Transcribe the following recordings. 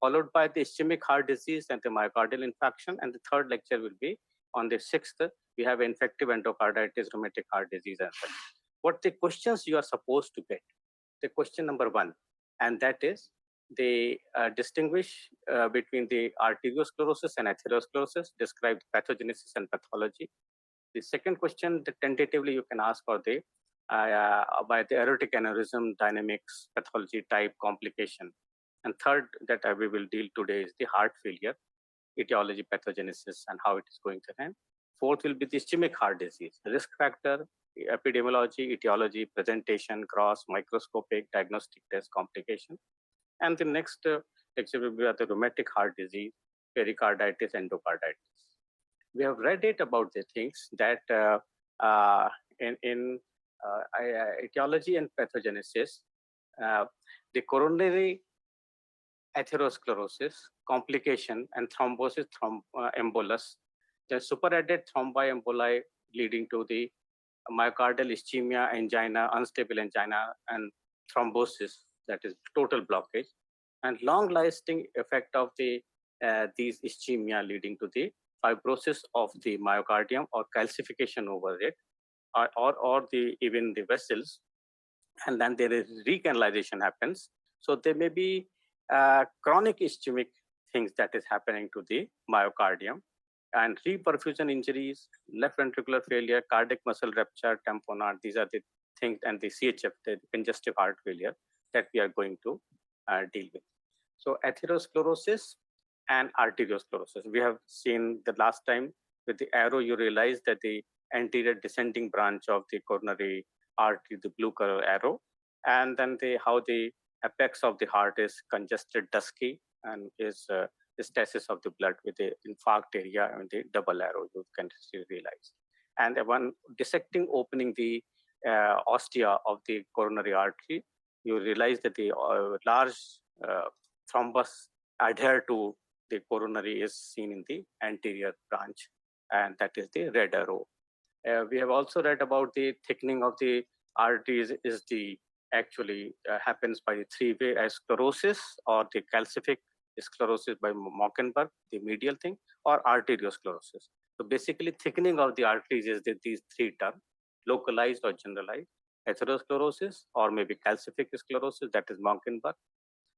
followed by the ischemic heart disease and the myocardial infarction. And the third lecture will be on the 6th. We have infective endocarditis, rheumatic heart disease as well. What the questions you are supposed to get? The question number 1, and that is they distinguish between the arteriosclerosis and atherosclerosis, describe the pathogenesis and pathology. The second question that tentatively you can ask for the by the aortic aneurysm, dynamics, pathology, type, complication. And third that we will deal today is the heart failure, etiology, pathogenesis, and how it is going to end. Fourth will be the ischemic heart disease, risk factor, epidemiology, etiology, presentation, gross, microscopic, diagnostic test, complication. And the next lecture will be the rheumatic heart disease, pericarditis, endocarditis. We have read it about the things that in etiology and pathogenesis, the coronary atherosclerosis, complication, and thrombosis, embolus, the superadded thromboemboli leading to the myocardial ischemia, angina, unstable angina, and thrombosis, that is total blockage, and long-lasting effect of the these ischemia leading to the fibrosis of the myocardium or calcification over it, or even the vessels, and then there is recanalization happens. So there may be chronic ischemic things that is happening to the myocardium, and reperfusion injuries, left ventricular failure, cardiac muscle rupture, tamponade. These are the things, and the CHF, the congestive heart failure, that we are going to deal with. So atherosclerosis and arteriosclerosis. We have seen the last time with the arrow, you realize that the anterior descending branch of the coronary artery, the blue color arrow, and then how the apex of the heart is congested, dusky, and is the stasis of the blood with the infarct area and the double arrow, you can still realize. And one dissecting, opening the ostia of the coronary artery, you realize that the large thrombus adhere to the coronary is seen in the anterior branch, and that is the red arrow. We have also read about the thickening of the arteries is the actually happens by the three-way sclerosis or the calcific sclerosis by Mockenberg, the medial thing, or arteriosclerosis. So basically thickening of the arteries is these three terms, localized or generalized, atherosclerosis or maybe calcific sclerosis, that is Mockenberg,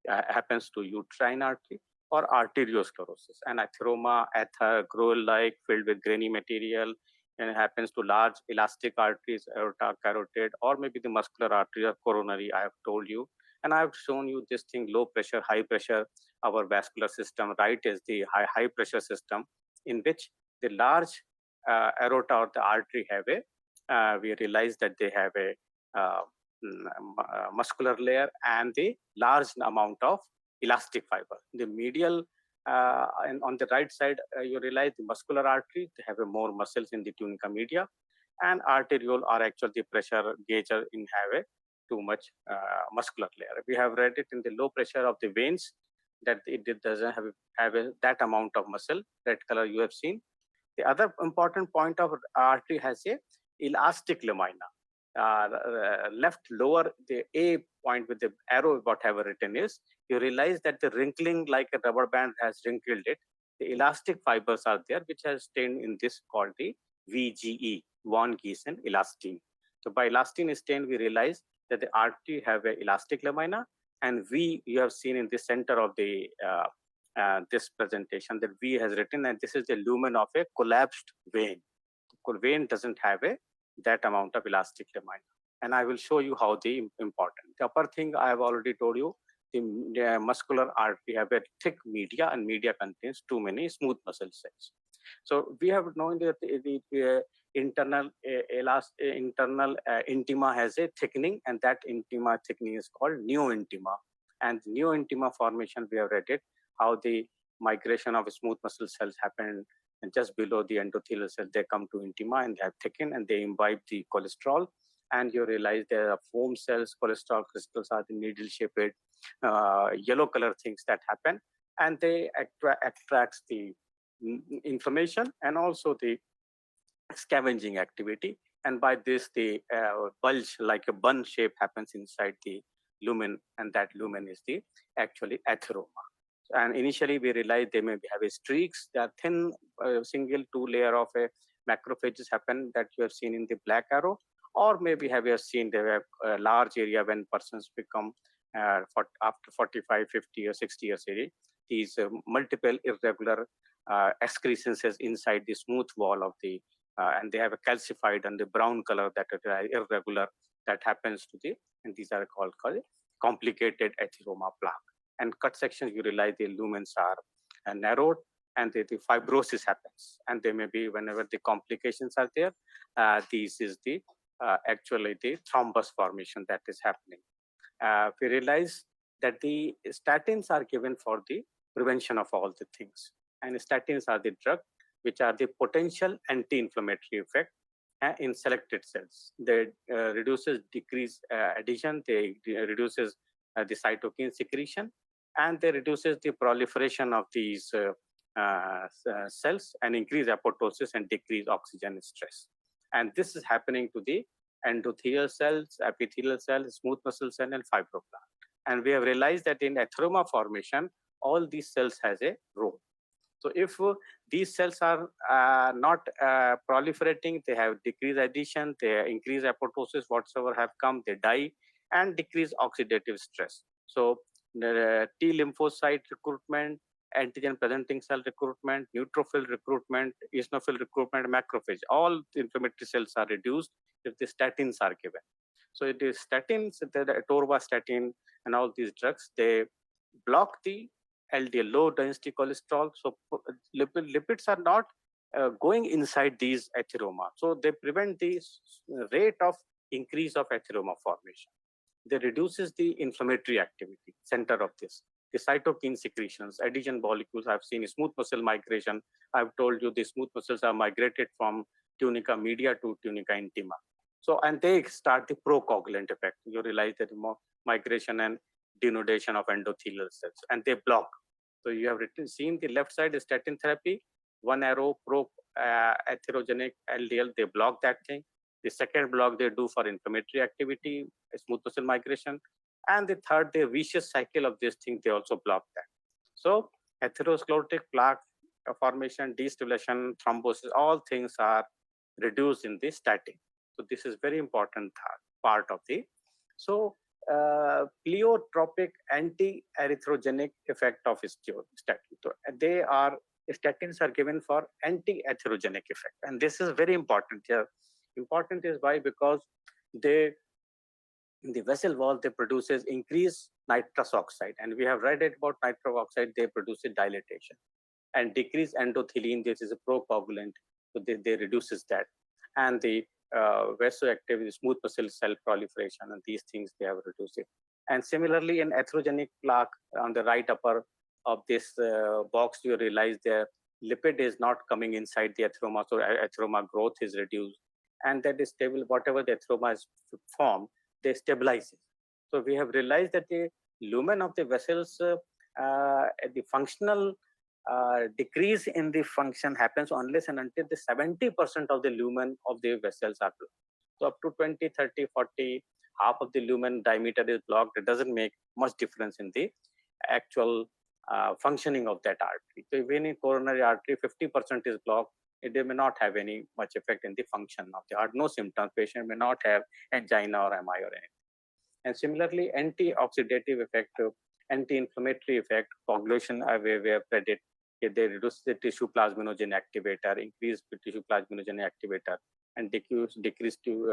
happens to uterine artery, or arteriosclerosis, and atheroma, gruel-like, filled with grainy material, and it happens to large elastic arteries, aorta, carotid, or maybe the muscular artery or coronary, I have told you. And I have shown you this thing, low pressure, high pressure, our vascular system. Right is the high pressure system, in which the large aorta or the artery have we realize that they have a muscular layer and the large amount of elastic fiber. The medial and on the right side, you realize the muscular artery, they have more muscles in the tunica media, and arteriole are actually the pressure gauger in have a too much muscular layer. We have read it in the low pressure of the veins that it doesn't have that amount of muscle, red color you have seen. The other important point of artery has a elastic lamina. Left lower, the A point with the arrow, whatever written is, you realize that the wrinkling like a rubber band has wrinkled it. The elastic fibers are there, which has stained in this called the VGE, von Giesen elastine. So by elastine stain, we realize that the artery have a elastic lamina, and V you have seen in the center of the this presentation that V has written, and this is the lumen of a collapsed vein. The vein doesn't have that amount of elastic lamina, and I will show you how the important. The upper thing I have already told you, the muscular artery have a thick media, and media contains too many smooth muscle cells. So we have known that the internal intima has a thickening, and that intima thickening is called neointima. And neointima formation, we have read it, how the migration of smooth muscle cells happen, and just below the endothelial cells, they come to intima and they have thickened and they imbibe the cholesterol. And you realize there are foam cells, cholesterol crystals are the needle-shaped yellow color things that happen, and they attracts the inflammation and also the scavenging activity. And by this, the bulge like a bun shape happens inside the lumen, and that lumen is the actually atheroma. And initially we realized they may have a streaks, they are thin, single two layer of a macrophages happen that you have seen in the black arrow, or maybe have you seen they have a large area when persons become after 45, 50 or 60 years age, these multiple irregular excretions inside the smooth wall of the, and they have a calcified and the brown color that are irregular that happens to the, and these are called complicated atheroma plaque. And cut sections, you realize the lumens are narrowed and the fibrosis happens. And they may be, whenever the complications are there, this is the actually the thrombus formation that is happening. We realize that the statins are given for the prevention of all the things. And statins are the drug which are the potential anti-inflammatory effect in selected cells. They reduces decrease adhesion, they reduces the cytokine secretion, and they reduces the proliferation of these cells and increase apoptosis and decrease oxygen stress. And this is happening to the endothelial cells, epithelial cells, smooth muscle cell, and fibroblast. And we have realized that in atheroma formation, all these cells has a role. So if these cells are not proliferating, they have decreased adhesion, they increase apoptosis, whatsoever have come, they die, and decrease oxidative stress. So the T lymphocyte recruitment, antigen presenting cell recruitment, neutrophil recruitment, eosinophil recruitment, macrophage, all the inflammatory cells are reduced if the statins are given. So it is statins, the atorvastatin and all these drugs, they block the LDL, low density cholesterol. So lipids are not going inside these atheroma. So they prevent the rate of increase of atheroma formation. They reduces the inflammatory activity, center of this. The cytokine secretions, adhesion molecules, I've seen smooth muscle migration. I've told you the smooth muscles are migrated from tunica media to tunica intima. So, and they start the procoagulant effect. You realize that migration and denudation of endothelial cells, and they block. So you have seen the left side is statin therapy, one arrow atherogenic LDL, they block that thing. The second block they do for inflammatory activity, smooth muscle migration. And the third, the vicious cycle of this thing, they also block that. So atherosclerotic plaque formation, destabilization, thrombosis, all things are reduced in the statin. So this is very important part of the, so pleiotropic anti-atherogenic effect of statin. So statins are given for anti-atherogenic effect. And this is very important here. Important is why? Because they, in the vessel wall, they produces increased nitrous oxide. And we have read it about nitrous oxide, they produce a dilatation. And decrease endothelin, this is a procoagulant, so they reduces that. And the vasoactive, smooth muscle cell proliferation, and these things, they have reduced it. And similarly, in atherogenic plaque, on the right upper of this box, you realize the lipid is not coming inside the atheroma, so atheroma growth is reduced. And that is stable, whatever the atheroma is formed, they stabilize it. So we have realized that the lumen of the vessels, the functional decrease in the function happens unless and until the 70% of the lumen of the vessels are blocked. So up to 20, 30, 40, half of the lumen diameter is blocked. It doesn't make much difference in the actual functioning of that artery. So even in coronary artery, 50% is blocked. It may not have any much effect in the function of the heart. No symptoms. Patient may not have angina or MI or anything. And similarly, anti-oxidative effect, anti-inflammatory effect, coagulation, we have read it. They reduce the tissue plasminogen activator, increase the tissue plasminogen activator, and decrease tissue,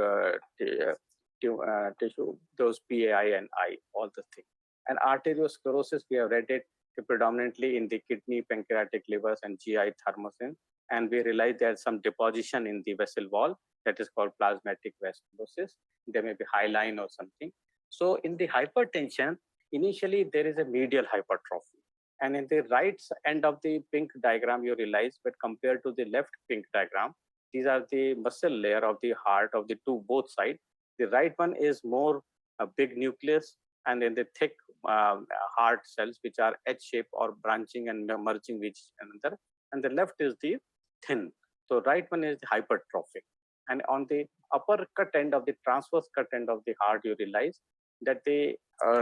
those PAI and I, all the things. And arteriosclerosis, we have read it predominantly in the kidney, pancreatic, livers, and GI thymosin. And we realize there's some deposition in the vessel wall that is called plasmatic vasculosis. There may be Highline or something. So in the hypertension, initially there is a medial hypertrophy. And in the right end of the pink diagram, you realize, but compared to the left pink diagram, these are the muscle layer of the heart of the both sides. The right one is more a big nucleus, and then the thick heart cells, which are H-shaped or branching and merging with each another. And the left is the thin. So right one is the hypertrophic. And on the upper cut end of the transverse cut end of the heart, you realize that the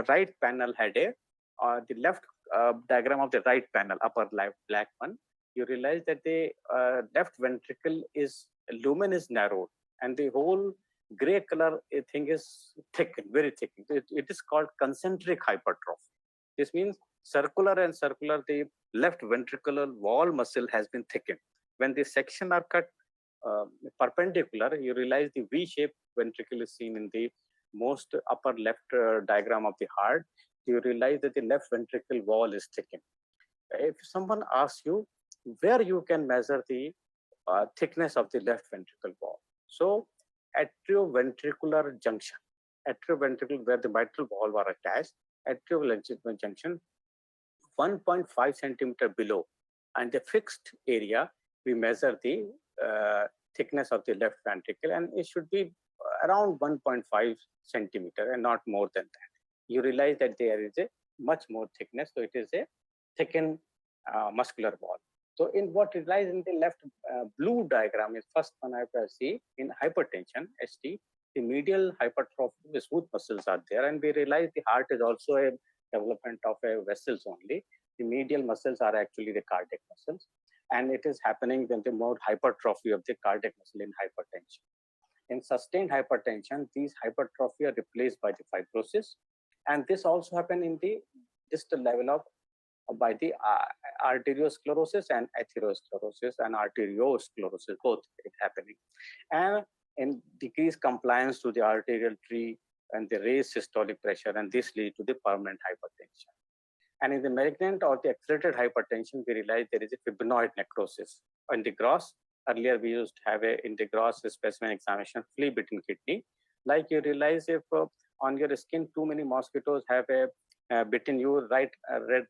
right panel had the left diagram of the right panel, upper left black one, you realize that the left ventricle is lumen is narrowed and the whole gray color thing is thickened, very thickened. It is called concentric hypertrophy. This means circular and circular, the left ventricular wall muscle has been thickened. When the section are cut perpendicular, you realize the V-shaped ventricle is seen in the most upper left diagram of the heart. You realize that the left ventricle wall is thickened. If someone asks you where you can measure the thickness of the left ventricle wall, so atrioventricular junction, atrioventricle where the mitral valve are attached, atrioventricular junction, 1.5 centimeter below, and the fixed area we measure the thickness of the left ventricle, and it should be around 1.5 centimeter and not more than that. You realize that there is a much more thickness, so it is a thickened muscular wall. So in what lies in the left blue diagram is first one I see in hypertension, ST, the medial hypertrophy, the smooth muscles are there, and we realize the heart is also a development of a vessels only. The medial muscles are actually the cardiac muscles, and it is happening when the more hypertrophy of the cardiac muscle in hypertension. In sustained hypertension, these hypertrophy are replaced by the fibrosis, and this also happen in the distal level of by the arteriosclerosis and atherosclerosis and arteriosclerosis, both it happening, and in decreased compliance to the arterial tree and the raised systolic pressure, and this lead to the permanent hypertension. And in the malignant or the accelerated hypertension, we realize there is a fibrinoid necrosis. In the gross, earlier we used to have in the gross specimen examination, flea-bitten kidney. Like you realize if on your skin too many mosquitoes have bitten you, right, red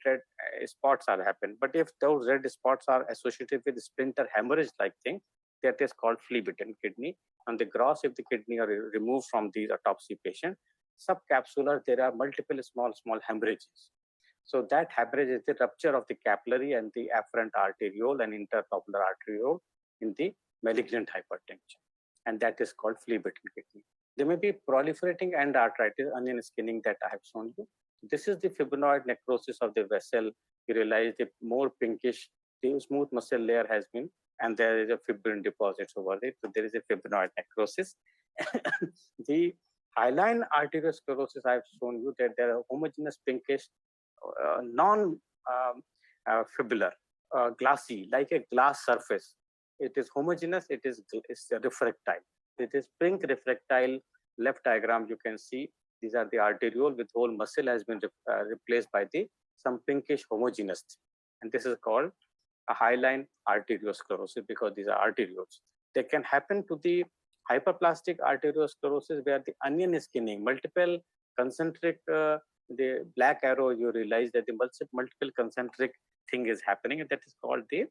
spots are happen. But if those red spots are associated with splinter hemorrhage like thing, that is called flea-bitten kidney. On the gross, if the kidney are removed from these autopsy patient, subcapsular, there are multiple small hemorrhages. So that hemorrhage is the rupture of the capillary and the afferent arteriole and intertubular arteriole in the malignant hypertension, and that is called flea-bitten kidney. There may be proliferating end arteritis, onion skinning that I have shown you. This is the fibrinoid necrosis of the vessel. You realize the more pinkish, the smooth muscle layer has been, and there is a fibrin deposits over it. So there is a fibrinoid necrosis. The Highline Arteriosclerosis, I have shown you that there are homogeneous pinkish, non-fibrillar, glassy, like a glass surface. It is homogeneous, it's refractile. It is pink refractile. Left diagram you can see, these are the arteriole with whole muscle has been replaced by some pinkish homogeneous thing. And this is called a Highline Arteriosclerosis because these are arterioles. They can happen to the Hyperplastic Arteriosclerosis where the onion skinning, multiple concentric, the black arrow, you realize that the multiple concentric thing is happening, and that is called the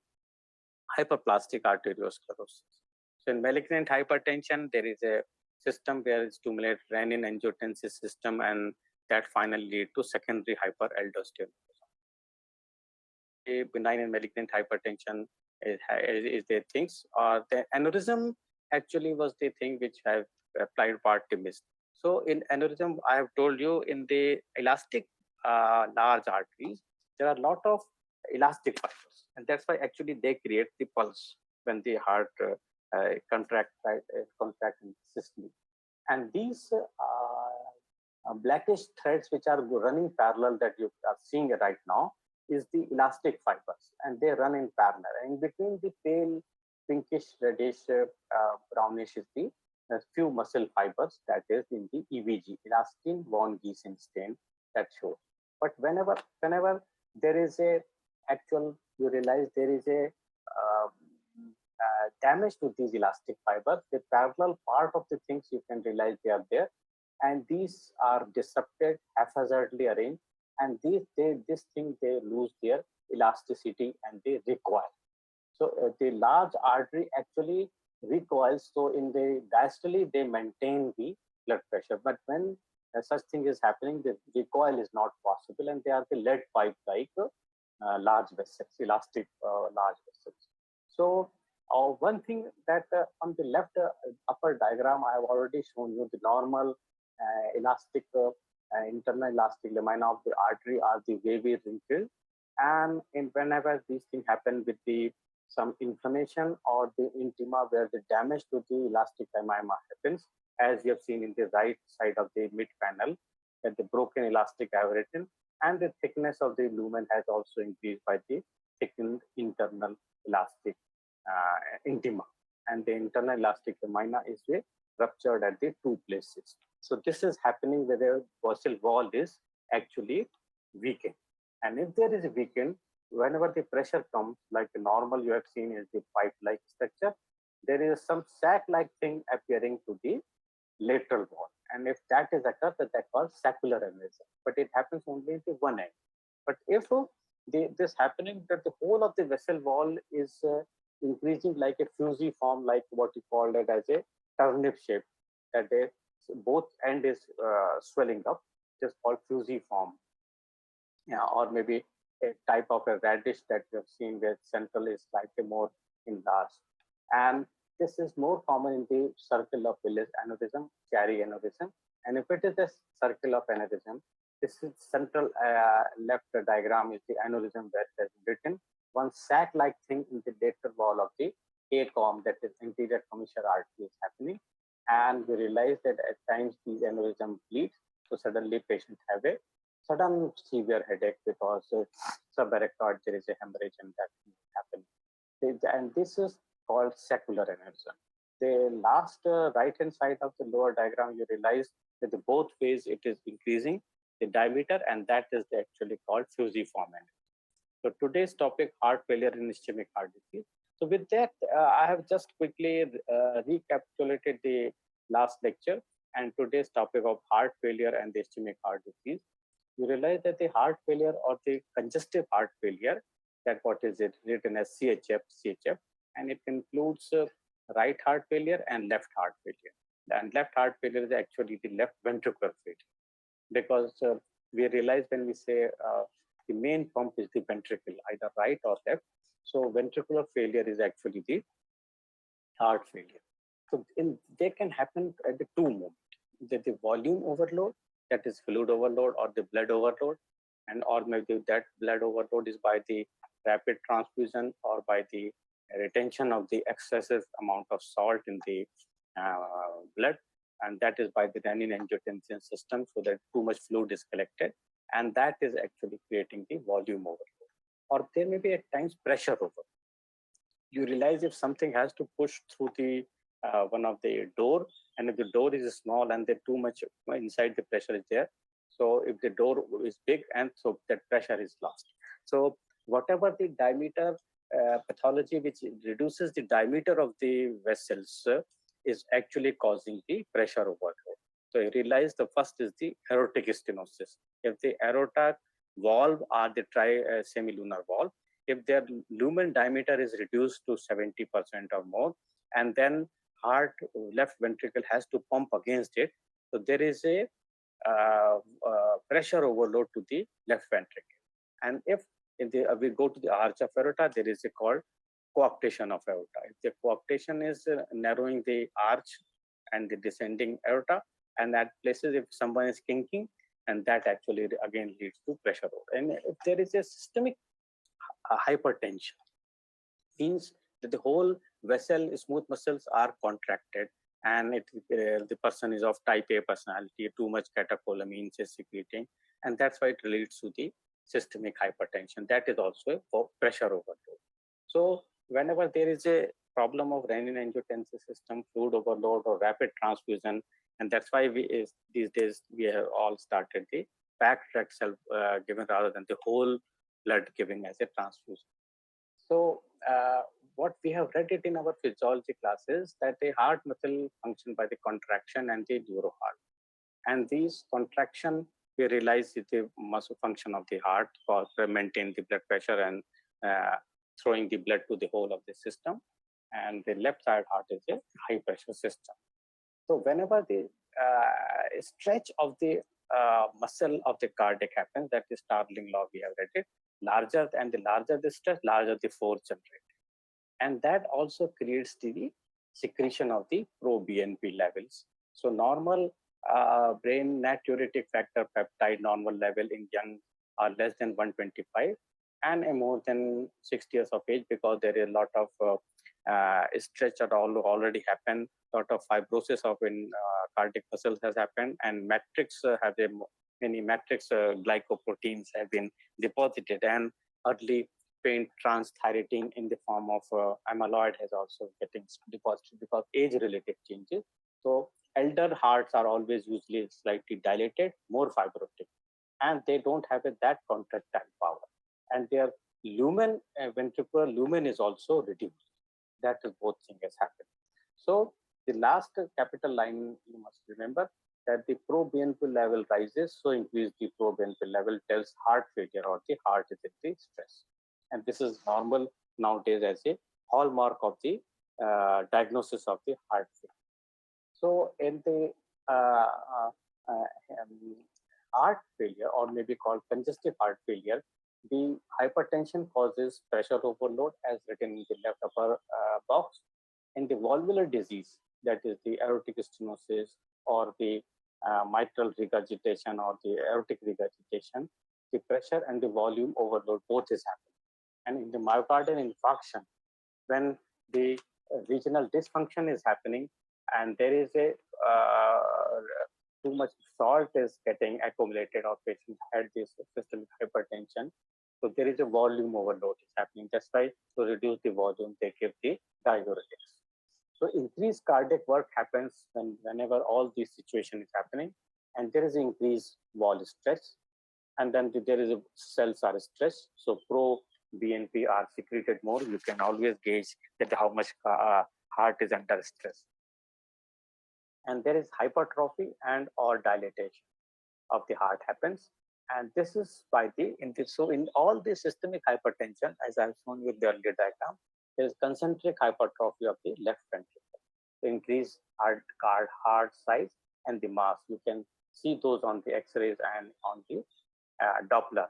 Hyperplastic Arteriosclerosis. So in malignant hypertension, there is a system where it stimulates renin-angiotensin system, and that finally lead to secondary hyperaldosteronism. A benign and malignant hypertension is the things, or the aneurysm actually was the thing which I have applied part to miss. So in aneurysm, I have told you in the elastic large arteries, there are a lot of elastic fibers, and that's why actually they create the pulse when the heart contract in systole. And these blackish threads which are running parallel that you are seeing right now is the elastic fibers, and they run in parallel. And in between the pale pinkish reddish brownish is the few muscle fibers that is in the EVG, elastin von Giesen stain, that shows. But whenever there is a actual, you realize there is a damage to these elastic fibers, the parallel part of the things you can realize they are there, and these are disrupted, haphazardly arranged, and they lose their elasticity and they recoil. So the large artery actually recoils. So in the diastole, they maintain the blood pressure. But when such thing is happening, the recoil is not possible, and they are the lead pipe like large vessels, elastic large vessels. So one thing that on the left upper diagram, I have already shown you the normal elastic internal elastic lamina of the artery are the wavy wrinkled, and whenever these things happen with the some inflammation or the intima where the damage to the elastic lamina happens, as you have seen in the right side of the mid panel, that the broken elastic aversion and the thickness of the lumen has also increased by the thickened internal elastic intima, and the internal elastic lamina is ruptured at the two places. So this is happening where the vessel wall is actually weakened, and if there is a weakened, whenever the pressure comes, like normal you have seen is the pipe-like structure, there is some sac-like thing appearing to the lateral wall, and if that is occurred, that called saccular aneurysm, but it happens only at the one end. But if this happening that the whole of the vessel wall is increasing like a fusiform, like what you called it as a turnip shape, that both end is swelling up, just called fusiform. Yeah, or maybe a type of a radish that you have seen where central is slightly more enlarged. And this is more common in the circle of Willis aneurysm, Chiari aneurysm. And if it is a circle of aneurysm, this is central left diagram is the aneurysm where it has written one sac-like thing in the lateral wall of the ACOM, that is anterior commissure artery, is happening. And we realize that at times these aneurysm bleed, so suddenly patients have a sudden severe headache because subarachnoid there is a hemorrhage and that is happening. And this is called saccular aneurysm. The last right-hand side of the lower diagram, you realize that the both ways it is increasing the diameter, and that is actually called fusiform aneurysm. So today's topic, heart failure in ischemic heart disease. So with that, I have just quickly recapitulated the last lecture and today's topic of heart failure and the ischemic heart disease. You realize that the heart failure or the congestive heart failure, that what is it written as CHF, and it includes right heart failure and left heart failure. And left heart failure is actually the left ventricular failure, because we realize when we say the main pump is the ventricle, either right or left. So ventricular failure is actually the heart failure. So they can happen at the two moments, the volume overload, that is fluid overload, or the blood overload, and or maybe that blood overload is by the rapid transfusion or by the retention of the excessive amount of salt in the blood, and that is by the renin-angiotensin system, so that too much fluid is collected, and that is actually creating the volume overload. Or there may be at times pressure overload. You realize if something has to push through the one of the door, and if the door is small and there too much inside the pressure is there, so if the door is big, and so that pressure is lost. So whatever the diameter pathology which reduces the diameter of the vessels is actually causing the pressure overload. So you realize the first is the Herotic Stenosis. If the aortic valve or the semilunar valve, if their lumen diameter is reduced to 70% or more, and then heart left ventricle has to pump against it, so there is a pressure overload to the left ventricle. And if we go to the arch of aorta, there is a called coarctation of aorta. If the coarctation is narrowing the arch and the descending aorta, and that places if someone is kinking, and that actually again leads to pressure overload. And if there is a systemic hypertension, means that the whole vessel smooth muscles are contracted, and the person is of type A personality, too much catecholamines is secreting, and that's why it leads to the systemic hypertension. That is also for pressure overload. So whenever there is a problem of renin-angiotensin system, fluid overload, or rapid transfusion, and that's why these days we have all started the packed red cell given rather than the whole blood giving as a transfusion. So what we have read it in our physiology classes, that the heart muscle function by the contraction and the neuroheart. And these contraction, we realize is the muscle function of the heart for maintain the blood pressure and throwing the blood to the whole of the system. And the left side heart is a high pressure system. So whenever the stretch of the muscle of the cardiac happens, that is Starling law, we have read it, larger and the larger the stretch, larger the force generated. And that also creates the secretion of the pro-BNP levels. So normal brain natriuretic factor peptide normal level in young are less than 125 and more than 60 years of age, because there is a lot of stretch that already happened, lot of fibrosis of in cardiac muscles has happened, and matrix many matrix glycoproteins have been deposited, and early faint transthyretin in the form of amyloid has also getting deposited because age-related changes. So elder hearts are always usually slightly dilated, more fibrotic, and they don't have that contractile power, and their lumen ventricular lumen is also reduced. That is both things has happened. So the last capital line you must remember that the proBNP level rises, so increase the proBNP level tells heart failure or the heart is in the stress, and this is normal nowadays as a hallmark of the diagnosis of the heart failure. So in the heart failure, or maybe called congestive heart failure, the hypertension causes pressure overload as written in the left upper box. In the valvular disease, that is the aortic stenosis or the mitral regurgitation or the aortic regurgitation, the pressure and the volume overload both is happening. And in the myocardial infarction, when the regional dysfunction is happening and there is a too much salt is getting accumulated or patient had this systemic hypertension, so there is a volume overload is happening. That's why to reduce the volume, they give the diuretics. So increased cardiac work happens whenever all these situation is happening, and there is increased wall stress, and then there is cells are stressed. So pro-BNP are secreted more. You can always gauge that how much heart is under stress. And there is hypertrophy and or dilatation of the heart happens. And this is by the, so in all the systemic hypertension, as I've shown you in the earlier diagram, there is concentric hypertrophy of the left ventricle. The increased heart size and the mass. You can see those on the X-rays and on the Doppler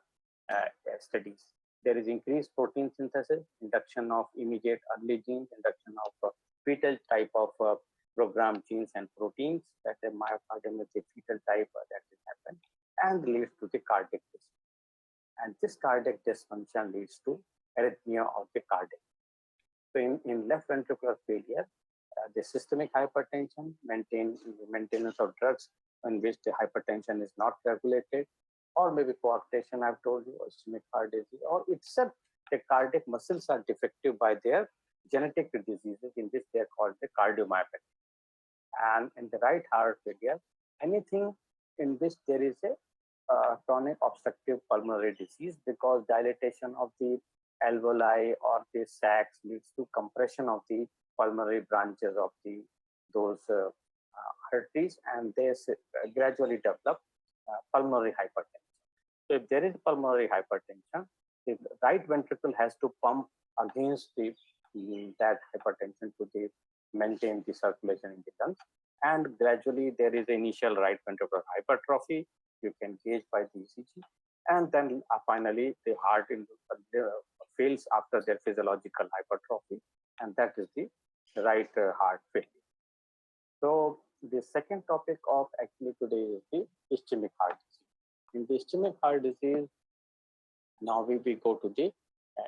studies. There is increased protein synthesis, induction of immediate early genes, induction of fetal type of programmed genes and proteins, that the myocardium is the fetal type that is happened, and leads to the cardiac dysfunction. And this cardiac dysfunction leads to arrhythmia of the cardiac. So in left ventricular failure, the systemic hypertension, maintenance of drugs in which the hypertension is not regulated, or maybe coarctation, I've told you, or ischemic heart disease, or except the cardiac muscles are defective by their genetic diseases, in which they are called the cardiomyopathy. And in the right heart failure, anything in which there is a chronic obstructive pulmonary disease, because dilatation of the alveoli or the sacs leads to compression of the pulmonary branches of those arteries, and they gradually develop pulmonary hypertension. So if there is pulmonary hypertension, the right ventricle has to pump against that hypertension to maintain the circulation in the lungs, and gradually there is initial right ventricular hypertrophy. You can gauge by the ECG, and then finally the heart fails after their physiological hypertrophy, and that is the right heart failure. So the second topic of actually today is the ischemic heart disease. In the ischemic heart disease, now we go to the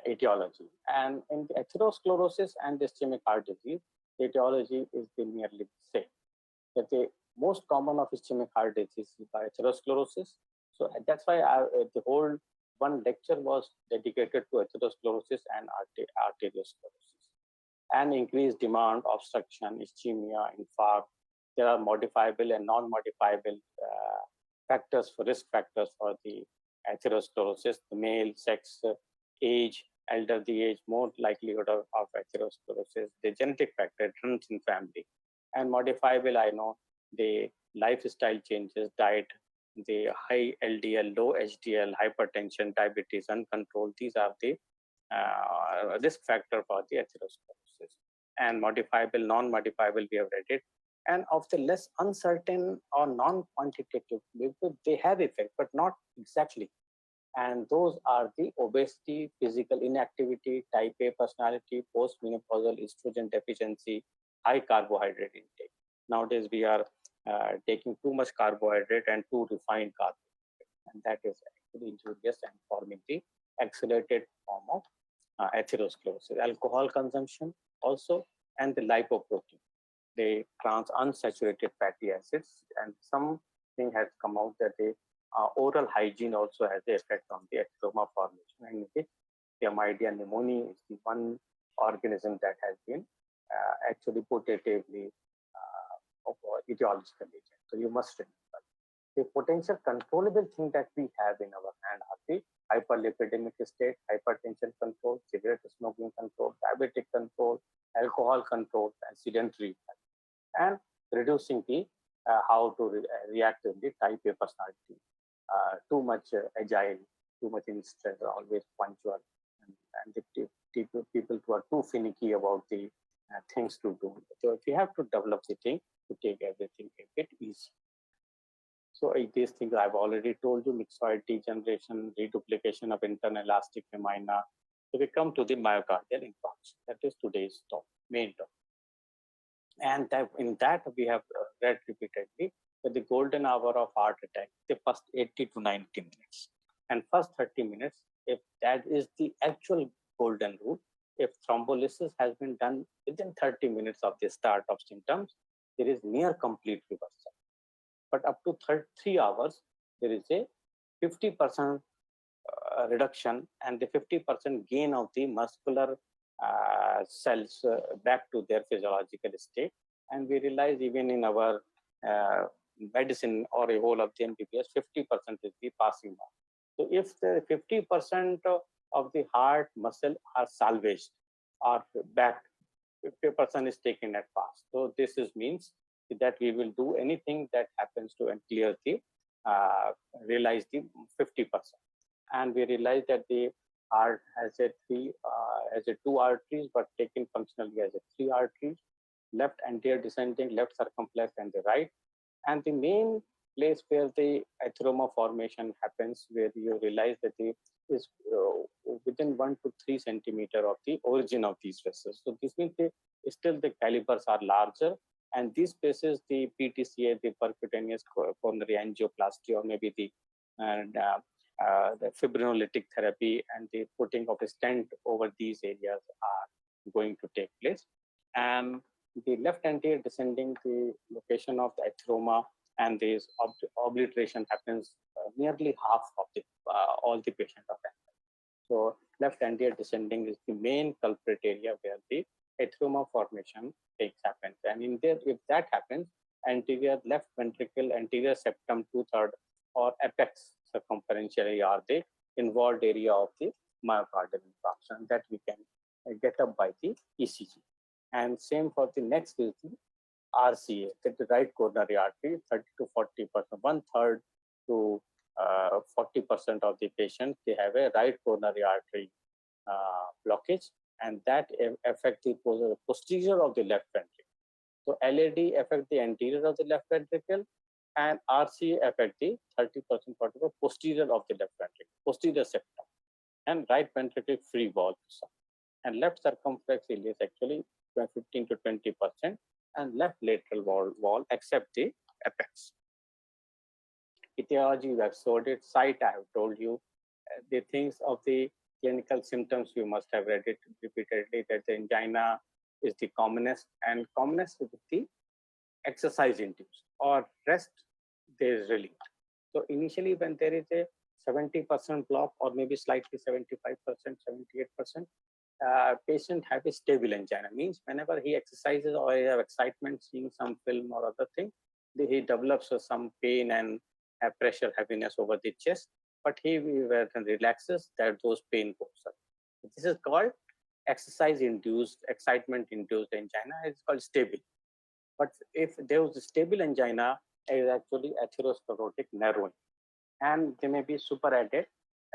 etiology. And in the atherosclerosis and the ischemic heart disease, the etiology is nearly the same. That the most common of ischemic heart disease is by atherosclerosis. So that's why the whole one lecture was dedicated to atherosclerosis and arteriosclerosis. And increased demand, obstruction, ischemia, infarct. There are modifiable and non-modifiable factors for risk factors for the atherosclerosis. The male, sex, age, elder the age, more likelihood of atherosclerosis. The genetic factor, it runs in family. And modifiable, I know the lifestyle changes, diet, the high LDL, low HDL, hypertension, diabetes, uncontrolled. These are the risk factor for the atherosclerosis. And modifiable, non-modifiable, we have read it. And of the less uncertain or non-quantitative, they have effect, but not exactly. And those are the obesity, physical inactivity, type A personality, postmenopausal estrogen deficiency, high carbohydrate intake. Nowadays, we are taking too much carbohydrate and too refined carbohydrate, and that is actually injurious and forming the accelerated form of atherosclerosis. Alcohol consumption also, and the lipoprotein, the unsaturated fatty acids, and something has come out that the oral hygiene also has the effect on the atheroma formation. And the Chlamydia pneumoniae is the one organism that has been actually putatively etiological agent. So you must remember. The potential controllable thing that we have in our hand are the hyperlipidemic state, hypertension control, cigarette smoking control, diabetic control, alcohol control, and sedentary, and reducing the how to react in the type A personality. Too much agile, too much in stress, always punctual, and the people who are too finicky about the things to do. So we have to develop the thing to take everything a bit easy. So these things I've already told you: myxoid degeneration, reduplication of internal elastic lamina. So we come to the myocardial infarction. That is today's main topic. And in that we have read repeatedly that the golden hour of heart attack, the first 80 to 90 minutes. And first 30 minutes, if that is the actual golden rule, if thrombolysis has been done within 30 minutes of the start of symptoms, there is near complete reversal. But up to 3 hours, there is a 50% reduction and the 50% gain of the muscular cells back to their physiological state. And we realize even in our medicine or a whole of the MBBS, 50% is the passing mark. So if the 50% of the heart muscle are salvaged or back, 50% is taken at fast. So this means that we will do anything that happens to and clear the, realize the 50%. And we realize that the heart has a 2 arteries, but taken functionally as a 3 arteries, left anterior descending, left circumflex, and the right. And the main place where the atheroma formation happens, where you realize that it is within 1 to 3 centimeter of the origin of these vessels. So this means still the calibers are larger, and these places, the PTCA, the percutaneous coronary angioplasty, or maybe the fibrinolytic therapy and the putting of a stent over these areas are going to take place. And the left anterior descending, the location of the atheroma and this obliteration happens nearly half of the all the patient of cancer. So left anterior descending is the main culprit area where the atheroma formation happens. And in there, if that happens, anterior left ventricle, anterior septum 2/3, or apex circumferentially are the involved area of the myocardial infarction that we can get up by the ECG. And same for the next is the RCA, that the right coronary artery, 30 to 40%, 1/3 to 40% of the patients, they have a right coronary artery blockage, and that affects the posterior of the left ventricle. So LAD affects the anterior of the left ventricle, and RCA affect the 30%, 40% posterior of the left ventricle, posterior septum, and right ventricle free wall. And left circumflex is actually 15 to 20%, and left lateral wall except the apex. Etiology, we have sorted. Site, I have told you. The things of the clinical symptoms, you must have read it repeatedly, that the angina is the commonest, and commonest with the exercise induced, or rest there is relief. So initially when there is a 70% block, or maybe slightly 75%, 78%, patient have a stable angina, means whenever he exercises or he have excitement, seeing some film or other thing, he develops some pain and pressure, heaviness over the chest, but he relaxes, that those pain goes up. This is called exercise-induced, excitement-induced angina. It's called stable. But if there was a stable angina, it is actually atherosclerotic narrowing, and they may be superadded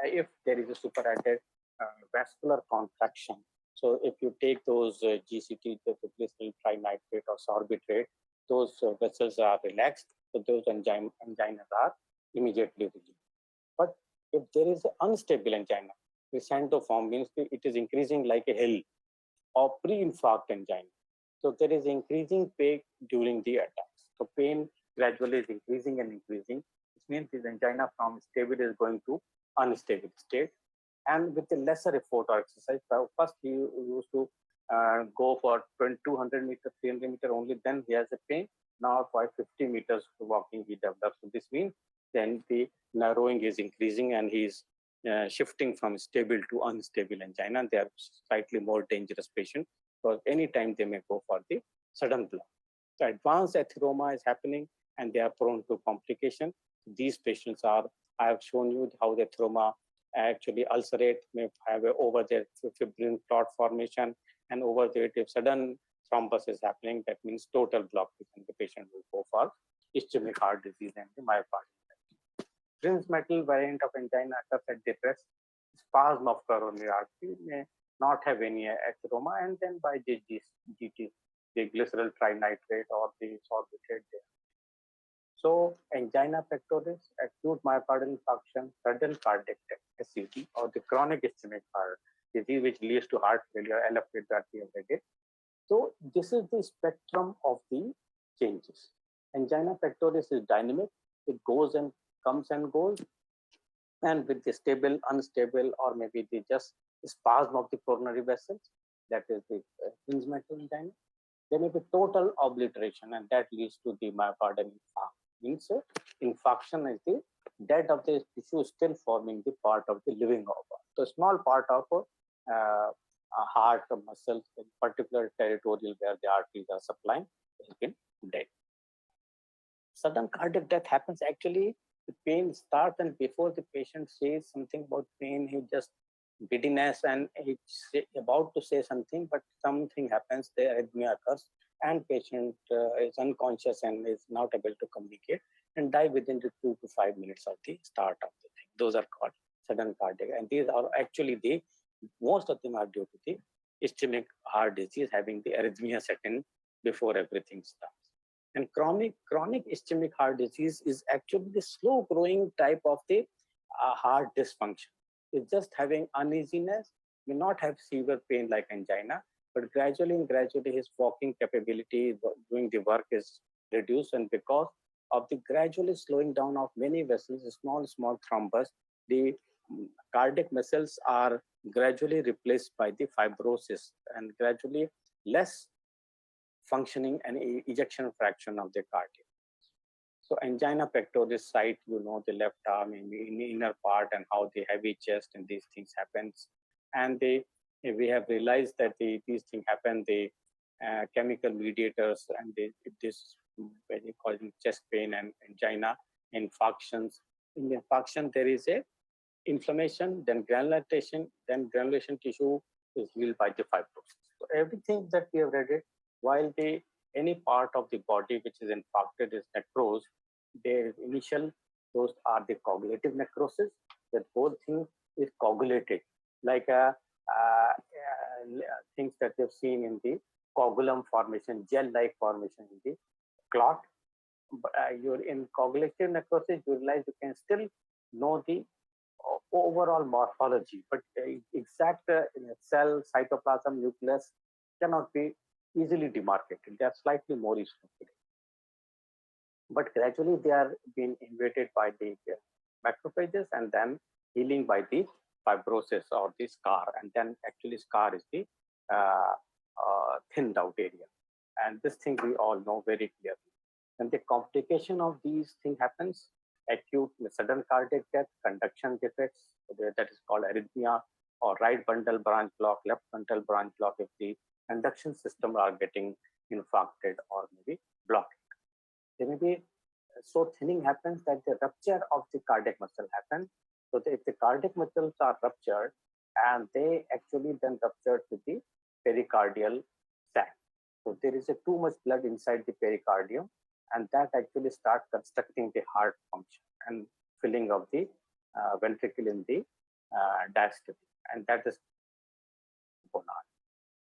if there is a superadded vascular contraction. So if you take those GCT, the glyceryl trinitrate or sorbitrate, those vessels are relaxed, so those anginas are immediately relieved. But if there is an unstable angina, crescendoform means it is increasing like a hill, or pre-infarct angina. So there is increasing pain during the attacks. So pain gradually is increasing and increasing. This means this angina from stable is going to unstable state. And with a lesser effort or exercise, first he used to go for 200 meters, 300 meters only, then he has a pain. Now for 50 meters walking he develops. So this means then the narrowing is increasing and he is shifting from stable to unstable angina. They are slightly more dangerous patient because anytime they may go for the sudden block. So advanced atheroma is happening and they are prone to complication. These patients are, I have shown you how the atheroma actually ulcerate, may have over there fibrin clot formation, and over there if sudden thrombus is happening, that means total blockage and the patient will go for ischemic heart disease and the myocardial. Fringe metal variant of angina occurs at depressed spasm of coronary artery, may not have any atheroma, and then by the GT, the glycerol trinitrate or the sorbitrate there. So angina pectoris, acute myocardial infarction, sudden cardiac death, SCD, or the chronic ischemic heart disease which leads to heart failure, LFT that we have read it. So this is the spectrum of the changes. Angina pectoris is dynamic. It goes and comes and goes. And with the stable, unstable, or maybe the just spasm of the coronary vessels, that is the fringe metal angina. There may be total obliteration, and that leads to the myocardial infarction. Means infarction is the death of the tissue still forming the part of the living organ. So small part of heart muscles, in particular territorial where the arteries are supplying, has been dead. Sudden cardiac death happens actually, the pain starts and before the patient says something about pain, he just giddiness and he's about to say something, but something happens, the arrhythmia occurs, and patient is unconscious and is not able to communicate and die within the 2 to 5 minutes of the start of the thing. Those are called sudden cardiac, and these are actually most of them are due to the ischemic heart disease having the arrhythmia set in before everything starts. And chronic ischemic heart disease is actually the slow growing type of the heart dysfunction. It's just having uneasiness, may not have severe pain like angina, but gradually his walking capability, doing the work is reduced, and because of the gradually slowing down of many vessels, small thrombus, the cardiac muscles are gradually replaced by the fibrosis and gradually less functioning and ejection fraction of the cardiac. So angina pectoris site, the left arm in the inner part and how the heavy chest and these things happens. And we have realized that these things happen, the chemical mediators and this very causing chest pain and angina infarctions. In the infarction, there is a inflammation, then granulation tissue is healed by the fibrosis. So everything that we have read it, while any part of the body which is infarcted is necrosed, there is those are the coagulative necrosis. That whole thing is coagulated, like things that you've seen in the coagulum formation, gel-like formation in the clot. But you're in coagulative necrosis, you realize you can still know the overall morphology, but exact cell, cytoplasm, nucleus cannot be easily demarcated. They are slightly more easily. But gradually they are being invaded by the macrophages and then healing by the fibrosis or the scar. And then actually scar is the thinned out area. And this thing we all know very clearly. And the complication of these things happens, acute sudden cardiac death, conduction defects, that is called arrhythmia, or right bundle branch block, left bundle branch block if the conduction system are getting infarcted or maybe blocked. There may be, so thinning happens that the rupture of the cardiac muscle happens. So if the cardiac muscles are ruptured, and they actually then rupture to the pericardial sac. So there is too much blood inside the pericardium, and that actually starts constructing the heart function and filling of the ventricle in the diastole, and that is gonad.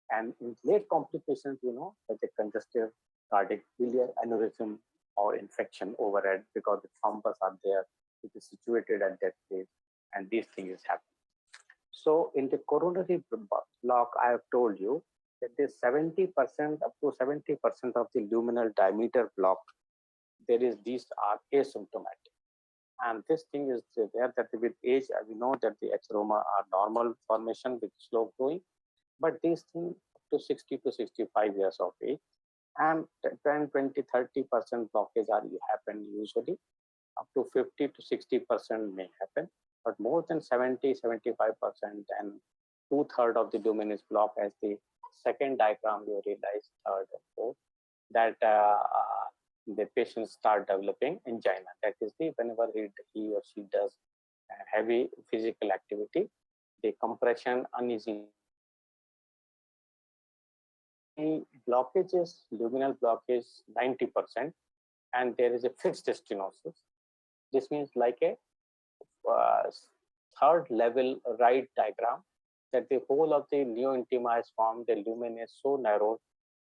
And in late complications, like a congestive cardiac failure, aneurysm, or infection overhead because the thrombus are there, it is situated at that place, and these things happen. So in the coronary block, I have told you that there's 70% up to 70% of the luminal diameter block these are asymptomatic. And this thing is there that with age, we know that the atheroma are normal formation with slow growing, but these things up to 60 to 65 years of age, and 10, 20, 30% blockage are happen usually, up to 50 to 60% may happen, but more than 70, 75% and 2/3 of the lumen is blocked, as the second diagram you realize, third and fourth, that the patients start developing angina. That is whenever he or she does heavy physical activity, the compression, uneasy. The blockage is luminal blockage 90%, and there is a fixed stenosis. This means like a third level right diagram, that the whole of the neointima is formed, the lumen is so narrow,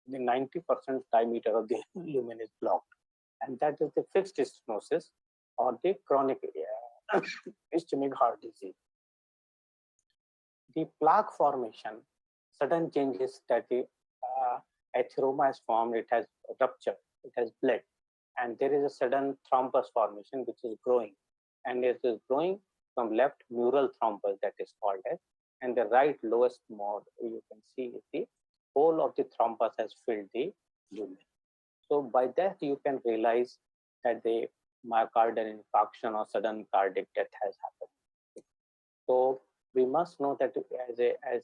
the 90% diameter of the lumen is blocked. And that is the fixed stenosis or the chronic ischemic heart disease. The plaque formation, sudden changes that the atheroma is formed, it has ruptured, it has bled, and there is a sudden thrombus formation which is growing, and it is growing from left mural thrombus, that is called as, and the right lowest mode you can see is the whole of the thrombus has filled the lumen. So by that you can realize that the myocardial infarction or sudden cardiac death has happened. So we must know that as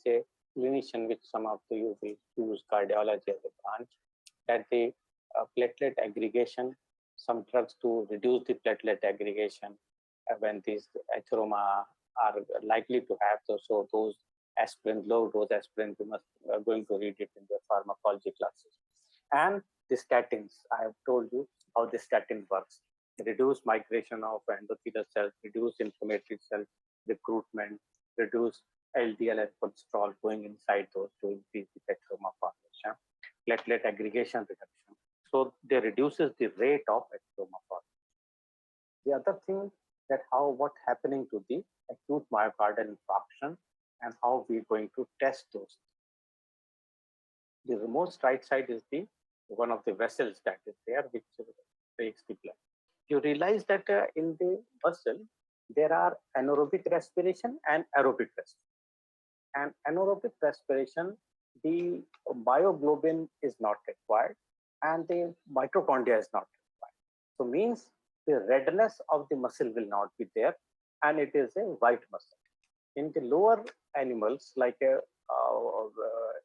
a clinician, which some of you will use cardiology as a branch, that the platelet aggregation, some drugs to reduce the platelet aggregation when these atheroma are likely to have. So those aspirin, low dose aspirin, you must going to read it in the pharmacology classes. And the statins, I have told you how the statin works. Reduce migration of endothelial cells, reduce inflammatory cell recruitment, reduce LDL and cholesterol going inside those to increase the atheroma formation, platelet aggregation reduction. So they reduces the rate of atheroma formation. The other thing that what happening to the acute myocardial infarction and how we're going to test those. The most right side is the one of the vessels that is there, which takes the blood. You realize that in the vessel there are anaerobic respiration and aerobic respiration. And anaerobic respiration, the myoglobin is not required and the mitochondria is not required. So means the redness of the muscle will not be there, and it is a white muscle. In the lower animals like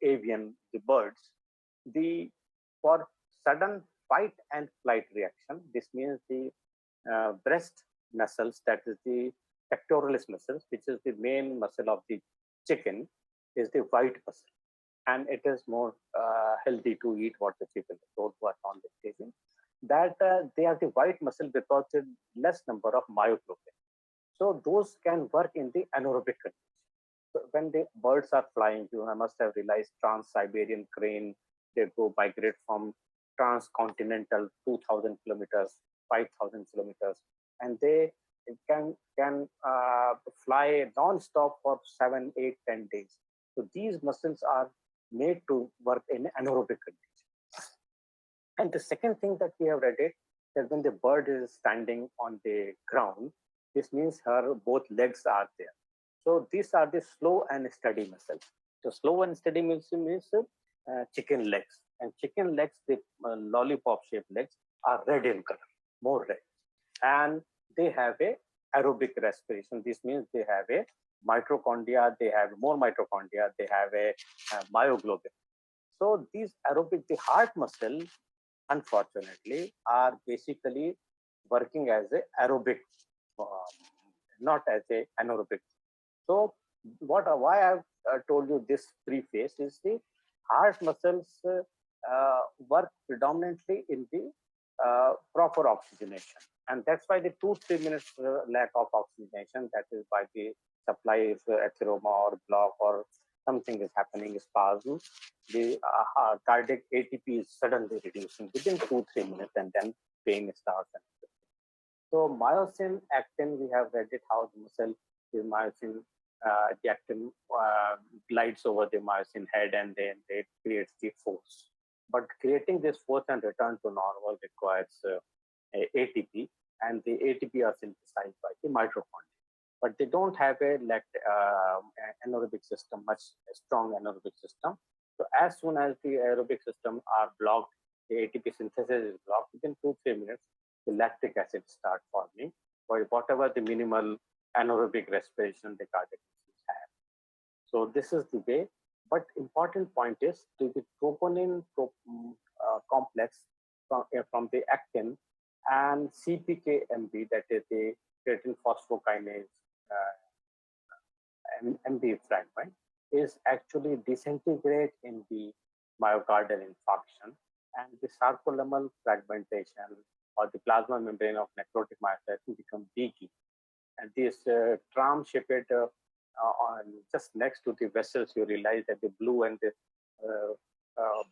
avian, the birds, for sudden fight and flight reaction, this means the breast muscles, that is the pectoralis muscles, which is the main muscle of the chicken, is the white muscle, and it is more healthy to eat what the people don't work on vegetarian. That they are the white muscle because the less number of myoglobin. So those can work in the anaerobic condition. So when the birds are flying, you must have realized Trans-Siberian crane, they go migrate from transcontinental 2,000 kilometers, 5,000 kilometers, and they can fly non-stop for 7, 8, 10 days. So these muscles are made to work in anaerobic conditions. And the second thing that we have read it, that when the bird is standing on the ground, this means her both legs are there. So these are the slow and steady muscles. So slow and steady means chicken legs. And chicken legs, the lollipop-shaped legs, are red in color, more red. And they have a aerobic respiration. This means they have a mitochondria, they have more mitochondria, they have a myoglobin. So these aerobic, the heart muscle, unfortunately, are basically working as a aerobic, not as a anaerobic. So why I've told you this preface is the heart muscles work predominantly in the proper oxygenation. And that's why the 2-3 minutes lack of oxygenation, that is why the supply is atheroma or block or something is happening, spasm, the cardiac ATP is suddenly reducing within 2-3 minutes, and then pain starts. So myosin actin, we have read it how the muscle, the myosin, the actin glides over the myosin head, and then it creates the force. But creating this force and return to normal requires ATP, and the ATP are synthesized by the mitochondria. But they don't have a anaerobic system, much strong anaerobic system. So as soon as the aerobic system are blocked, the ATP synthesis is blocked, within 2-3 minutes, the lactic acid start forming, or whatever the minimal anaerobic respiration the cardiac muscles have. So this is the way. But important point is the troponin complex from the actin and CPK-MB, that is the creatine phosphokinase MB fragment, is actually disintegrate in the myocardial infarction, and the sarcolemmal fragmentation or the plasma membrane of necrotic myocytes become leaky. And this tram-shaped just next to the vessels, you realize that the blue and the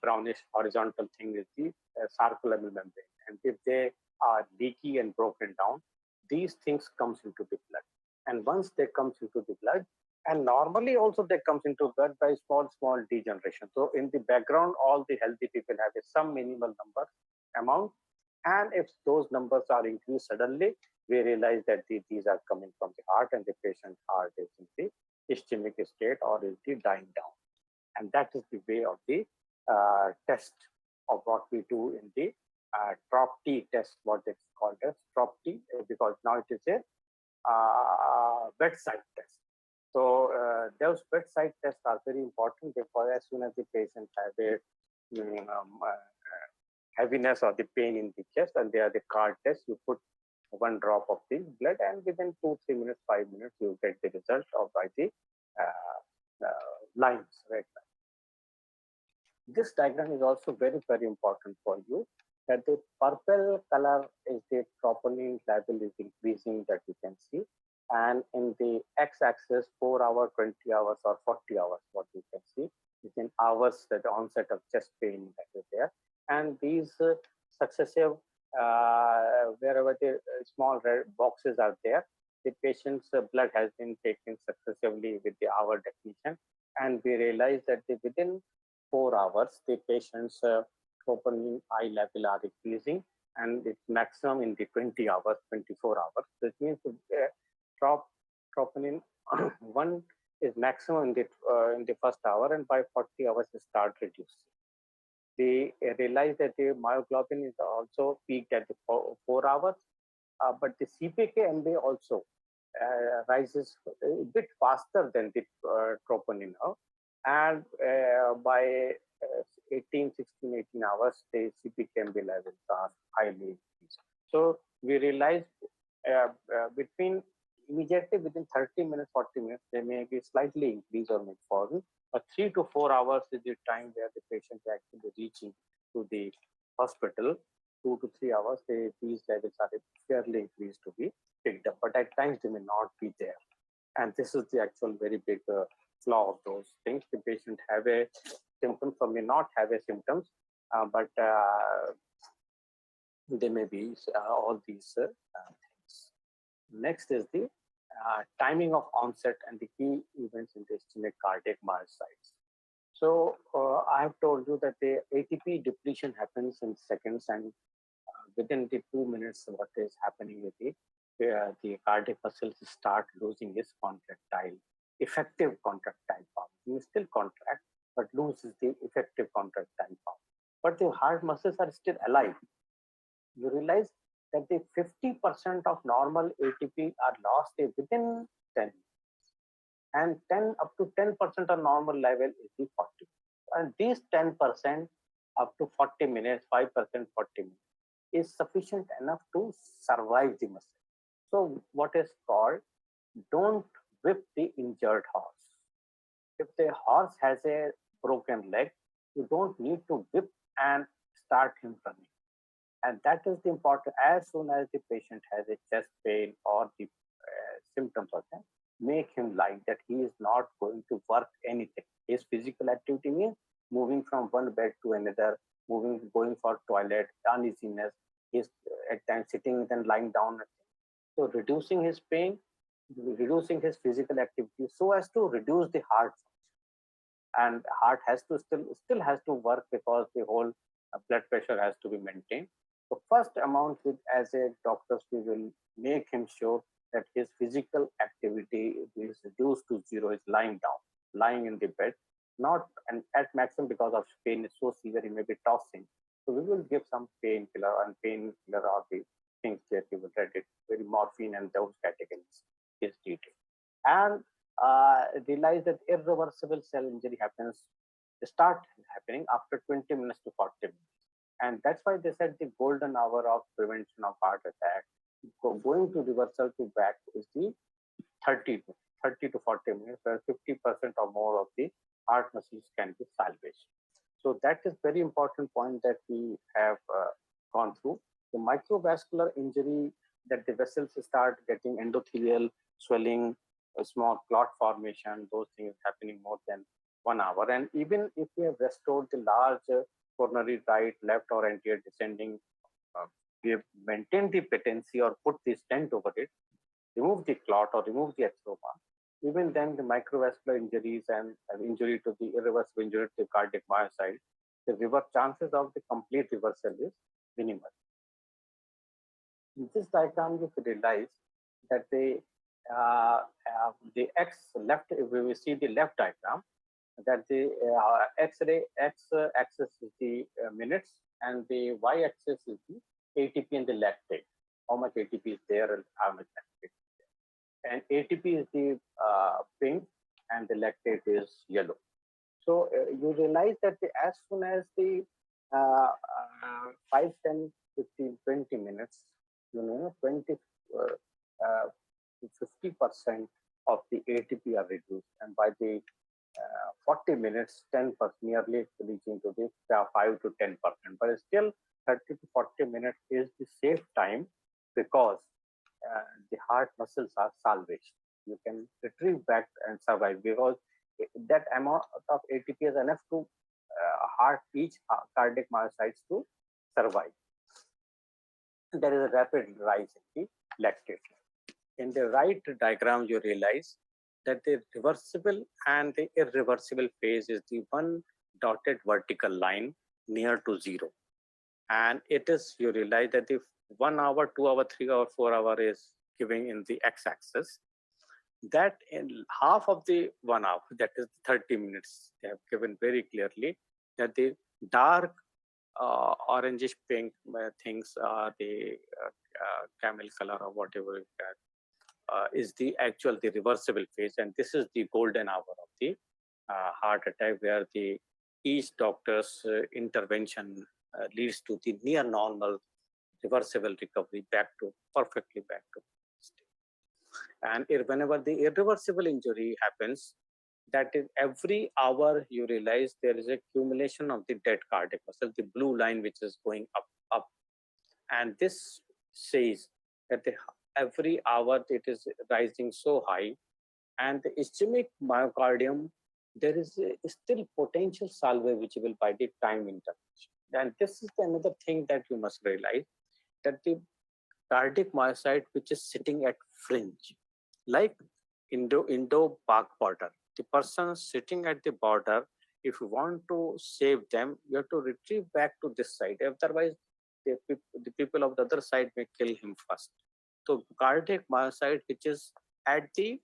brownish horizontal thing is the sarcolemmal membrane. And if they are leaky and broken down, these things comes into the blood. And once they comes into the blood, and normally also they comes into blood by small degeneration. So in the background, all the healthy people have some minimal amount. And if those numbers are increased suddenly, we realize that these are coming from the heart, and the patient's heart is in the ischemic state or is the dying down. And that is the way of the test of what we do in the TROP-T test, what it's called as TROP-T, because now it is a bedside test. So those bedside tests are very important, because as soon as the patient has a heaviness or the pain in the chest, and they are the card test, you put 1 drop of the blood, and within 2-3 minutes, 5 minutes, you get the result of by the lines, red lines. This diagram is also very, very important for you, that the purple color is the troponin level is increasing, that you can see. And in the x-axis, 4 hours, 20 hours, or 40 hours, what you can see within hours, that the onset of chest pain that is there. And these successive, wherever the small red boxes are there, the patient's blood has been taken successively with the hour definition. And we realize that within 4 hours, the patient's troponin I level are increasing, and it's maximum in the 20 hours, 24 hours. This means troponin 1 is maximum in the first hour, and by 40 hours it start reducing. They realize that the myoglobin is also peaked at the 4 hours, but the CPK-MB also rises a bit faster than the troponin now, and by 16, 18 hours, the CPK-MB levels are highly increased. So we realize immediately within 30 minutes, 40 minutes, they may be slightly increased or may fall. But 3 to 4 hours is the time where the patient is actually reaching to the hospital. 2 to 3 hours, these levels are fairly increased to be picked up, but at times they may not be there. And this is the actual very big flaw of those things. The patient have a symptoms or may not have a symptoms, but they may be all these things. Next is the timing of onset and the key events in the ischemic cardiac myocytes. So I have told you that the ATP depletion happens in seconds, and within the 2 minutes, what is happening with the cardiac muscles start losing its effective contractile power. You still contract, but loses the effective contractile power. But the heart muscles are still alive. You realize that the 50% of normal ATP are lost within 10 minutes. And up to 10% of normal level is the 40. And these 10% up to 40 minutes, 5%, 40 minutes is sufficient enough to survive the muscle. So what is called, don't whip the injured horse. If the horse has a broken leg, you don't need to whip and start him running. And that is the important. As soon as the patient has a chest pain or the symptoms of that, make him like that he is not going to work anything. His physical activity means moving from one bed to another, going for toilet, uneasiness, he's at times sitting and lying down. So reducing his pain, reducing his physical activity so as to reduce the heart function. And heart has to still has to work, because the whole blood pressure has to be maintained. So first amount with as a doctors we will make him sure that his physical activity is reduced to zero, is lying down, lying in the bed, not and at maximum because of pain is so severe he may be tossing. So we will give some painkiller, and painkiller are the things that you will read it, very morphine and those categories is treated. And realize that irreversible cell injury start happening after 20 minutes to 40 minutes. And that's why they said the golden hour of prevention of heart attack, going to reversal to back is the 30 to 40 minutes, where 50% or more of the heart muscles can be salvaged. So that is very important point that we have gone through. The microvascular injury, that the vessels start getting endothelial swelling, a small clot formation, those things happening more than 1 hour. And even if we have restored the large coronary right, left, or anterior descending, we have maintained the patency or put the stent over it, remove the clot or remove the atheroma, even then the microvascular injuries and injury to the irreversible injury to the cardiac myocyte, the chances of the complete reversal is minimal. In this diagram, you realize that the X left, if we see the left diagram, that the x-axis is the minutes and the y-axis is the ATP and the lactate. How much ATP is there and how much lactate is there. And ATP is the pink and the lactate is yellow. So you realize that as soon as the 5, 10, 15, 20 minutes, 20 to 50% of the ATP are reduced, and by the 40 minutes, 10%, nearly reaching to the 5 to 10%. But still, 30 to 40 minutes is the safe time because the heart muscles are salvaged. You can retrieve back and survive because that amount of ATP is enough to each cardiac myocytes to survive. There is a rapid rise in the lactate. In the right diagram, you realize that the reversible and the irreversible phase is the one dotted vertical line near to zero. And it is, you realize that the 1 hour, 2 hour, 3 hour, 4 hour is giving in the x-axis. That in half of the 1 hour, that is 30 minutes, they have given very clearly that the dark orangish pink things are the camel color or whatever is the reversible phase, and this is the golden hour of the heart attack, where the each doctor's intervention leads to the near normal reversible recovery perfectly back to state. And whenever the irreversible injury happens, that is every hour you realize there is accumulation of the dead cardiac muscle, the blue line which is going up, and this says that every hour it is rising so high, and the ischemic myocardium, there is still potential salvageable by the time intervention. And this is another thing that you must realize, that the cardiac myocyte which is sitting at fringe, like Indo-Pak border, the person sitting at the border, if you want to save them, you have to retrieve back to this side. Otherwise, the people of the other side may kill him first. So cardiac myocyte, which is at the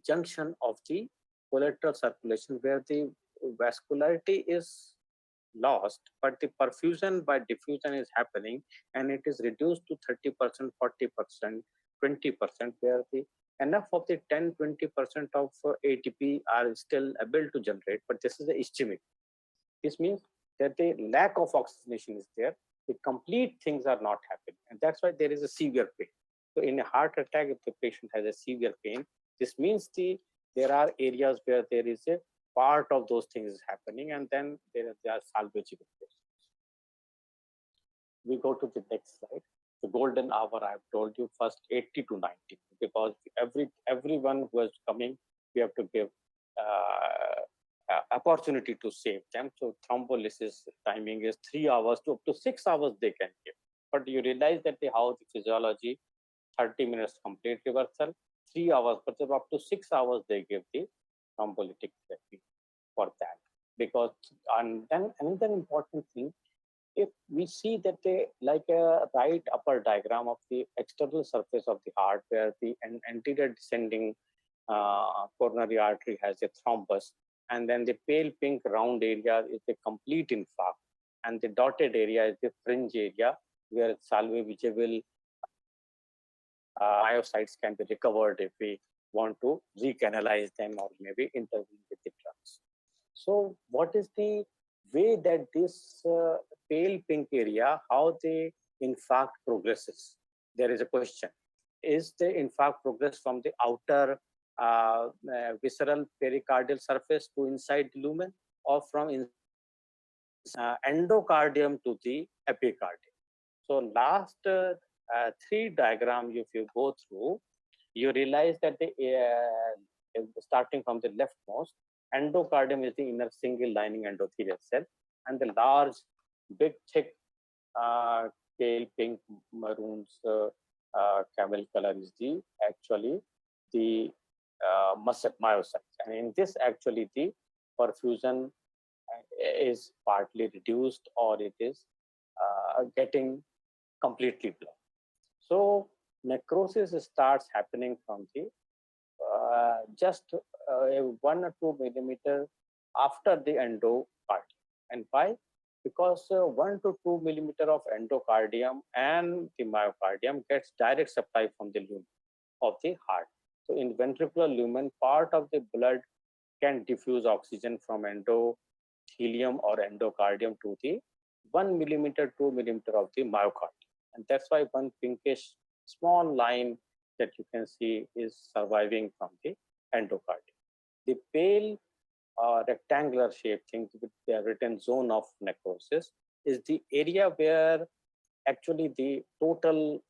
junction of the collateral circulation, where the vascularity is lost, but the perfusion by diffusion is happening, and it is reduced to 30%, 40%, 20%, where the enough of the 10-20% of ATP are still able to generate, but this is the ischemic. This means that the lack of oxygenation is there, the complete things are not happening, and that's why there is a severe pain. So in a heart attack, if the patient has a severe pain, this means there are areas where there is a part of those things is happening, and then there are salvageable patients. We go to the next slide. The golden hour, I have told you, first 80 to 90, because everyone who is coming, we have to give opportunity to save them. So thrombolysis timing is 3 hours to up to 6 hours they can give. But you realize that how the physiology, 30 minutes complete reversal, 3 hours, but up to 6 hours they give the thrombolytic therapy for that. Because, and then another important thing, If we see that like a right upper diagram of the external surface of the heart, where the anterior descending coronary artery has a thrombus, and then the pale pink round area is the complete infarct, and the dotted area is the fringe area where salvageable myocytes can be recovered if we want to recanalize them or maybe intervene with the drugs. So what is the way that this pale pink area, how the infarct progresses? There is a question. Is the infarct progress from the outer visceral pericardial surface to inside the lumen, or from endocardium to the epicardium? So last three diagrams, if you go through, you realize that starting from the leftmost, endocardium is the inner single lining endothelial cell, and the large, big, thick, pale pink, maroons, camel color is actually the muscle myocytes. And in this, actually, the perfusion is partly reduced, or it is getting completely blocked. So necrosis starts happening from the just 1 or 2 millimeter after the endocardium. And why? Because 1 to 2 millimeter of endocardium and the myocardium gets direct supply from the lumen of the heart. So in ventricular lumen, part of the blood can diffuse oxygen from endothelium or endocardium to the 1 millimeter, 2 millimeter of the myocardium. And that's why one pinkish small line that you can see is surviving from the endocardium. The pale rectangular shaped thing with the written zone of necrosis is the area where actually the total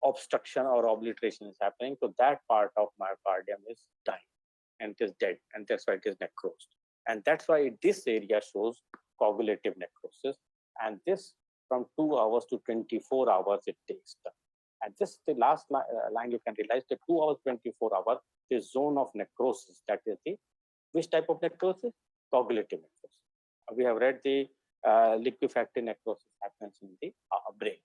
obstruction or obliteration is happening. So that part of myocardium is dying and it is dead, and that's why it is necrosed. And that's why this area shows coagulative necrosis, and this from 2 hours to 24 hours it takes time. And this the last line you can realize, the 2 hours, 24 hours, the zone of necrosis, that is the which type of necrosis? Coagulative necrosis. We have read the liquefactive necrosis happens in the brain.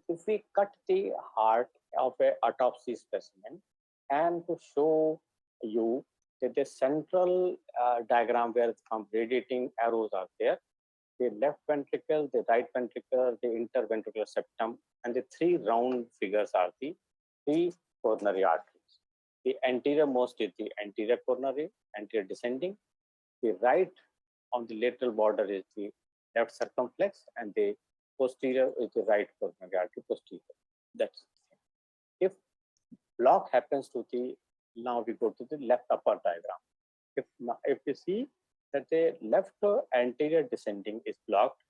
If we cut the heart of an autopsy specimen, and to show you that the central diagram where some radiating arrows are there, the left ventricle, the right ventricle, the interventricular septum, and the 3 round figures are the 3 coronary arteries. The anterior most is the anterior coronary, anterior descending. The right on the lateral border is the left circumflex, and the posterior is the right coronary artery posterior. That's it. If block happens to the, now we go to the left upper diagram. If you see that the left anterior descending is blocked,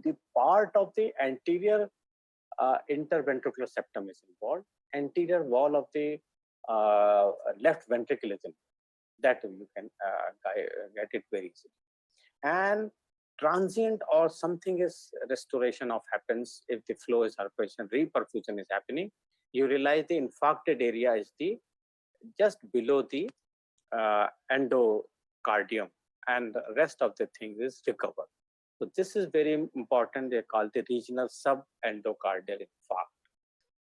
the part of the anterior interventricular septum is involved, anterior wall of the left ventricle is involved. That you can get it very easily. And transient or something is restoration of happens if the flow is reperfusion is happening. You realize the infarcted area is the just below the endocardium, and the rest of the thing is recovered. So this is very important. They call the regional subendocardial infarct.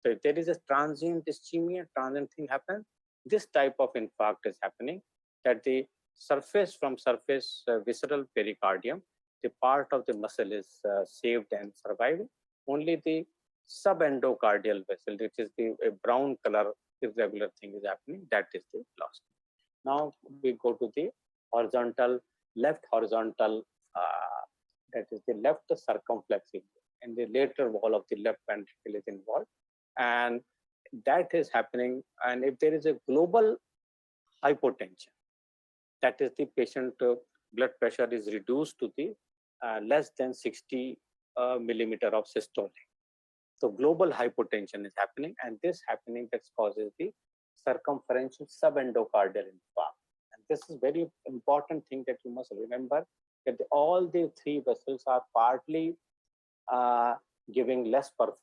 So if there is a transient ischemia, transient thing happens, this type of infarct is happening, that the surface from surface visceral pericardium, the part of the muscle is saved and surviving. Only the subendocardial vessel, which is the brown color irregular thing is happening, that is the lost. Now we go to the horizontal, left horizontal, that is the left circumflex, and the lateral wall of the left ventricle is involved, and that is happening. And if there is a global hypotension, that is the patient blood pressure is reduced to the less than 60 millimeter of systolic. So global hypotension is happening, and this happening that causes the circumferential subendocardial infarct. And this is very important thing that you must remember, that all the 3 vessels are partly giving less perfusion